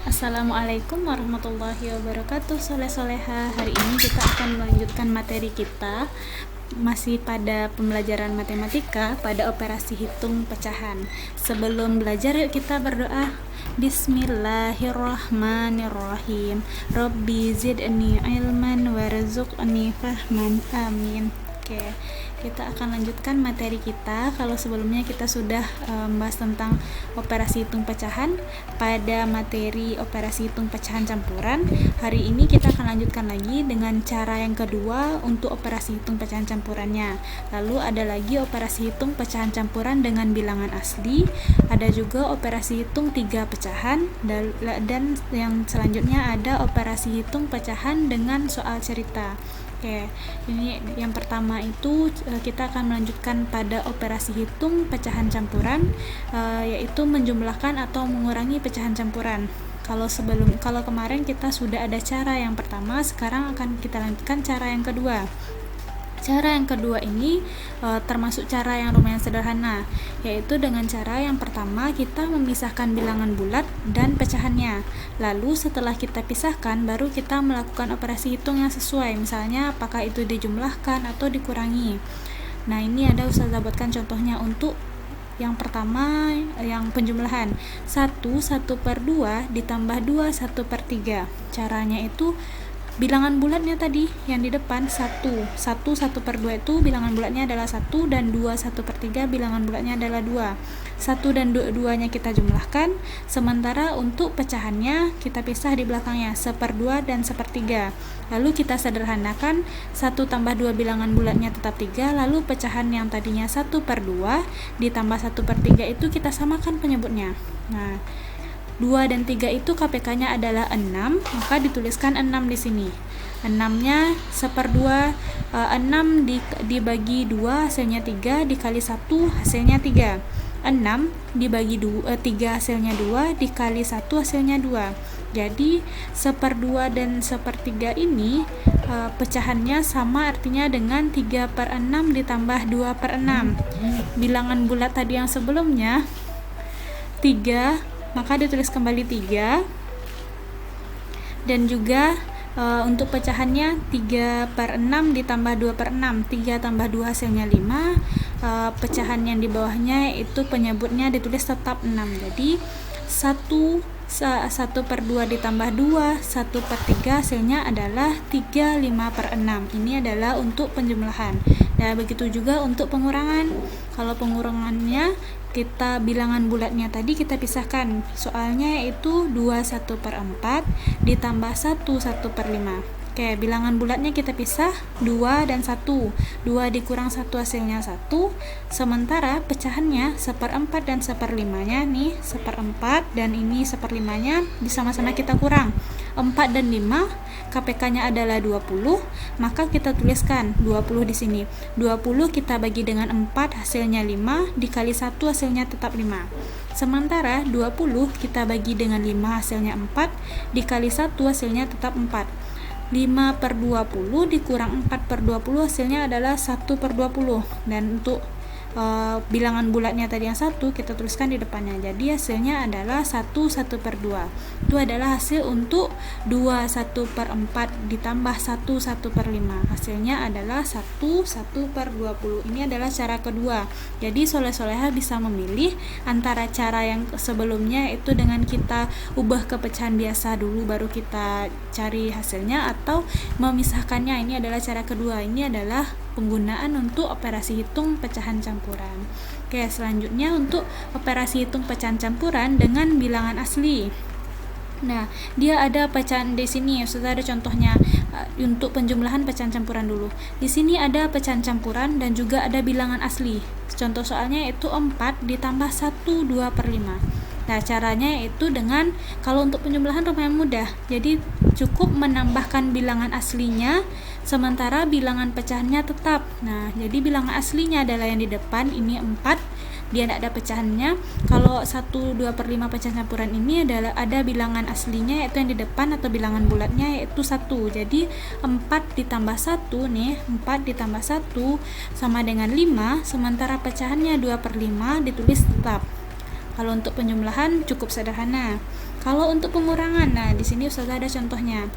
Assalamualaikum warahmatullahi wabarakatuh. Soleh-soleha, hari ini kita akan melanjutkan materi kita masih pada pembelajaran matematika pada operasi hitung pecahan. Sebelum belajar, yuk kita berdoa. Bismillahirrahmanirrahim. Rabbi zidni ilman warzuqni fahman. Amin. Oke, kita akan lanjutkan materi kita. Kalau sebelumnya kita sudah membahas tentang operasi hitung pecahan pada materi operasi hitung pecahan campuran, hari ini kita akan lanjutkan lagi dengan cara yang kedua untuk operasi hitung pecahan campurannya. Lalu ada lagi operasi hitung pecahan campuran dengan bilangan asli, ada juga operasi hitung 3 pecahan, dan yang selanjutnya ada operasi hitung pecahan dengan soal cerita. Oke, ini yang pertama itu kita akan melanjutkan pada operasi hitung pecahan campuran, yaitu menjumlahkan atau mengurangi pecahan campuran. Kalau kemarin kita sudah ada cara yang pertama, sekarang akan kita lanjutkan cara yang kedua. Cara yang kedua ini termasuk cara yang lumayan sederhana, yaitu dengan cara yang pertama kita memisahkan bilangan bulat dan pecahannya. Lalu setelah kita pisahkan, baru kita melakukan operasi hitung yang sesuai, misalnya apakah itu dijumlahkan atau dikurangi. Nah, ini ada Ustazah buatkan contohnya untuk yang pertama, yang penjumlahan 1/2 ditambah 2/3. Caranya itu bilangan bulatnya tadi yang di depan 1/2 itu bilangan bulatnya adalah 1 dan 2/3 bilangan bulatnya adalah 2. 1 dan 2-nya kita jumlahkan, sementara untuk pecahannya kita pisah di belakangnya 1/2 dan 1/3. Lalu kita sederhanakan, 1 tambah 2 bilangan bulatnya tetap 3, lalu pecahan yang tadinya 1/2 ditambah 1/3 itu kita samakan penyebutnya. Nah, 2 dan 3 itu KPK-nya adalah 6, maka dituliskan 6 di sini. 6-nya 1/2, 6 dibagi 2 hasilnya 3, dikali 1 hasilnya 3. 6 dibagi 3 hasilnya 2, dikali 1 hasilnya 2. Jadi 1/2 dan 1/3 ini pecahannya sama, artinya dengan 3/6 ditambah 2/6. Bilangan bulat tadi yang sebelumnya 3, maka ditulis kembali 3, dan juga untuk pecahannya 3/6 ditambah 2/6, 3 tambah 2 hasilnya 5. Pecahan yang di bawahnya itu penyebutnya ditulis tetap 6, jadi 1/2 ditambah 2, 1/3 hasilnya adalah 3/5/6. Ini adalah untuk penjumlahan. Nah, begitu juga untuk pengurangan. Kalau pengurangannya, kita bilangan bulatnya tadi kita pisahkan, soalnya yaitu 2/1/4 ditambah 1/1/5. Oke, bilangan bulatnya kita pisah 2 dan 1. 2 dikurang 1 hasilnya 1, sementara pecahannya 1/4 dan 1/5-nya nih 1/4 dan ini 1/5-nya sama-sama kita kurang. 4 dan 5 KPK-nya adalah 20, maka kita tuliskan 20 di sini. 20 kita bagi dengan 4 hasilnya 5, dikali 1 hasilnya tetap 5. Sementara 20 kita bagi dengan 5 hasilnya 4, dikali 1 hasilnya tetap 4. 5/20 dikurang 4/20 hasilnya adalah 1/20, dan untuk bilangan bulatnya tadi yang 1 kita tuliskan di depannya, jadi hasilnya adalah 1/2. Itu adalah hasil untuk 2/1/4 ditambah 1/1/5, hasilnya adalah 1/20. Ini adalah cara kedua. Jadi soleh-soleha bisa memilih antara cara yang sebelumnya itu dengan kita ubah ke pecahan biasa dulu baru kita cari hasilnya, atau memisahkannya. Ini adalah cara kedua. Ini adalah penggunaan untuk operasi hitung pecahan campuran. Oke, selanjutnya untuk operasi hitung pecahan campuran dengan bilangan asli. Nah, dia ada pecahan di sini, sudah ada contohnya. Untuk penjumlahan pecahan campuran dulu. Di sini ada pecahan campuran dan juga ada bilangan asli. Contoh soalnya itu 4 ditambah 1/2/5. Nah, caranya itu dengan, kalau untuk penjumlahan lumayan mudah. Jadi cukup menambahkan bilangan aslinya, sementara bilangan pecahannya tetap. Nah, jadi bilangan aslinya adalah yang di depan, ini 4, dia tidak ada pecahannya. Kalau 1/2/5 pecahan campuran ini ada bilangan aslinya, yaitu yang di depan atau bilangan bulatnya yaitu 1. Jadi 4 ditambah 1 nih, 4 ditambah 1 sama dengan 5, sementara pecahannya 2/5 ditulis tetap. Kalau untuk penjumlahan cukup sederhana. Kalau untuk pengurangan, nah di sini Ustazah ada contohnya.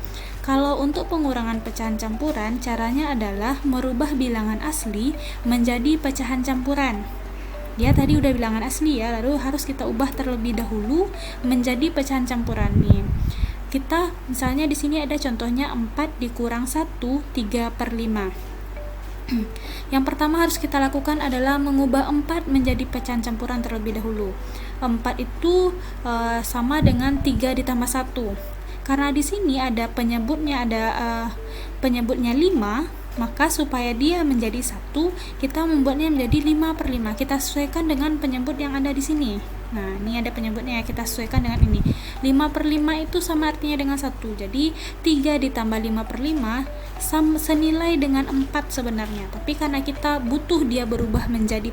Kalau untuk pengurangan pecahan campuran, caranya adalah merubah bilangan asli menjadi pecahan campuran. Dia tadi udah bilangan asli ya, lalu harus kita ubah terlebih dahulu menjadi pecahan campuran nih. Kita misalnya di sini ada contohnya 4 dikurang 1 3/5. Yang pertama harus kita lakukan adalah mengubah 4 menjadi pecahan campuran terlebih dahulu. 4 itu sama dengan 3 ditambah 1. Karena di sini ada penyebutnya, penyebutnya 5, maka supaya dia menjadi 1, kita membuatnya menjadi 5/5. Kita sesuaikan dengan penyebut yang ada di sini. Nah, ini ada penyebutnya, kita sesuaikan dengan ini. 5/5 itu sama artinya dengan 1. Jadi 3 ditambah 5/5 senilai dengan 4 sebenarnya. Tapi karena kita butuh dia berubah menjadi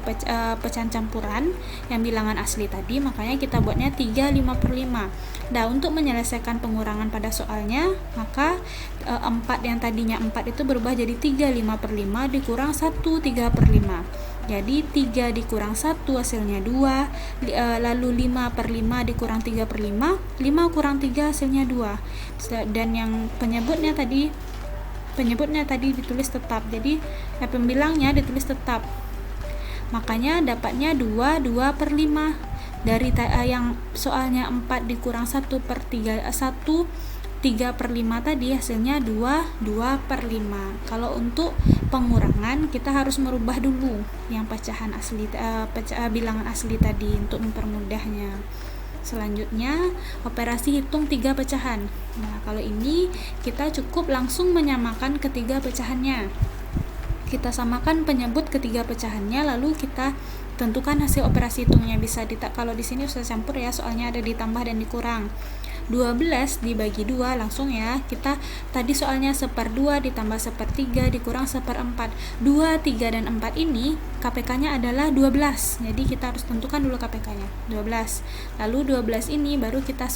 pecahan campuran yang bilangan asli tadi, makanya kita buatnya 3 5/5. Nah, untuk menyelesaikan pengurangan pada soalnya, maka 4 yang tadinya 4 itu berubah jadi 3 5/5 dikurang 1 3/5. Jadi 3 dikurang 1 hasilnya 2, lalu 5/5 dikurang 3/5, 5 kurang 3 hasilnya 2. Dan yang penyebutnya tadi ditulis tetap. Jadi pembilangnya ditulis tetap. Makanya dapatnya 2/5. Dari yang soalnya 4 dikurang 3/5 tadi hasilnya 2/5. Kalau untuk pengurangan kita harus merubah dulu yang pecahan asli, bilangan asli tadi untuk mempermudahnya. Selanjutnya operasi hitung 3 pecahan. Nah, kalau ini kita cukup langsung menyamakan ketiga pecahannya. Kita samakan penyebut ketiga pecahannya, lalu kita tentukan hasil operasi hitungnya. Kalau di sini sudah campur ya, soalnya ada ditambah dan dikurang. 12 dibagi 2 langsung ya. Kita tadi soalnya 1/2 ditambah 1/3 dikurang 1/4. 2, 3 dan 4 ini KPK-nya adalah 12. Jadi kita harus tentukan dulu KPK-nya 12. Lalu 12 ini baru kita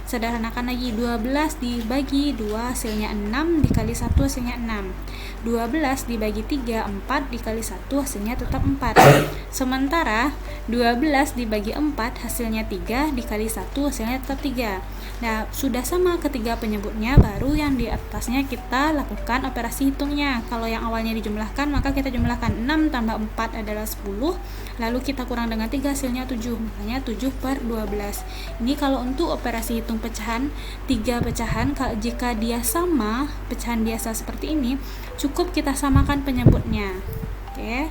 sederhanakan lagi. 12 dibagi 2 hasilnya 6, dikali 1 hasilnya 6. 12 dibagi 3 4, dikali 1 hasilnya tetap 4. Sementara 12 dibagi 4 hasilnya 3, dikali 1 hasilnya tetap 3. Nah, sudah sama ketiga penyebutnya, baru yang di atasnya kita lakukan operasi hitungnya. Kalau yang awalnya dijumlahkan, maka kita jumlahkan 6 tambah 4 adalah 10, lalu kita kurang dengan 3 hasilnya 7, makanya 7/12. Ini kalau untuk operasi hitung pecahan, 3 pecahan, jika dia sama pecahan biasa seperti ini, cukup kita samakan penyebutnya. Oke.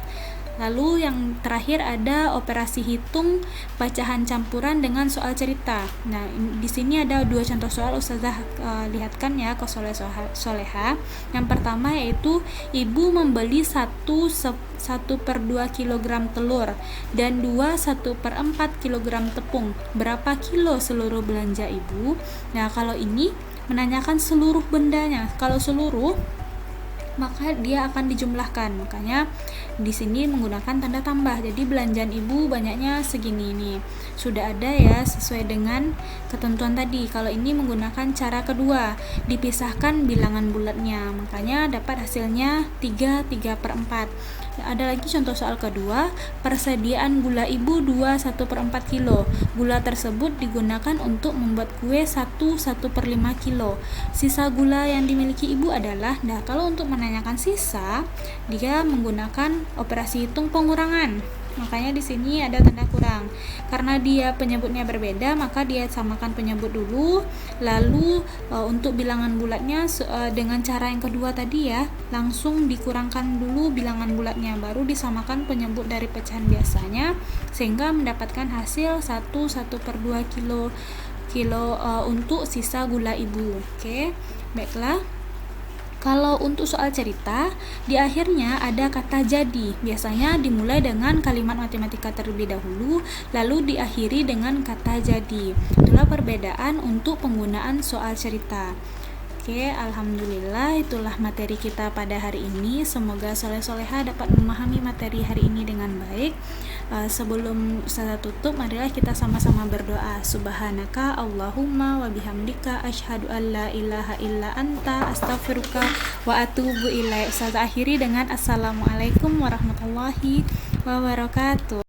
Lalu yang terakhir ada operasi hitung pecahan campuran dengan soal cerita. Nah, di sini ada 2 contoh soal Ustazah lihatkan ya ke Soleha. Yang pertama yaitu ibu membeli 1/2 kg telur dan 1/4 kg tepung. Berapa kilo seluruh belanja ibu? Nah, kalau ini menanyakan seluruh bendanya. Kalau seluruh, maka dia akan dijumlahkan. Makanya di sini menggunakan tanda tambah. Jadi belanjaan ibu banyaknya segini nih. Sudah ada ya sesuai dengan ketentuan tadi. Kalau ini menggunakan cara kedua, dipisahkan bilangan bulatnya. Makanya dapat hasilnya 3/4. Ada lagi contoh soal kedua, persediaan gula ibu 1/4 kilo. Gula tersebut digunakan untuk membuat kue 1/5 kilo. Sisa gula yang dimiliki ibu adalah, nah kalau untuk menanyakan sisa, dia menggunakan operasi hitung pengurangan. Makanya di sini ada tanda kurang. Karena dia penyebutnya berbeda, maka dia samakan penyebut dulu. Lalu untuk bilangan bulatnya dengan cara yang kedua tadi ya, langsung dikurangkan dulu bilangan bulatnya, baru disamakan penyebut dari pecahan biasanya, sehingga mendapatkan hasil 1/2 kilo untuk sisa gula ibu. Oke, baiklah. Kalau untuk soal cerita, di akhirnya ada kata jadi. Biasanya dimulai dengan kalimat matematika terlebih dahulu, lalu diakhiri dengan kata jadi. Itulah perbedaan untuk penggunaan soal cerita. Oke, alhamdulillah itulah materi kita pada hari ini. Semoga soleh-soleha dapat memahami materi hari ini dengan baik. Sebelum saya tutup, marilah kita sama-sama berdoa. Subhanaka Allahumma wa bihamdika asyhadu an la ilaha illa anta astaghfiruka wa atubu ilaik. Saya akhiri dengan assalamualaikum warahmatullahi wabarakatuh.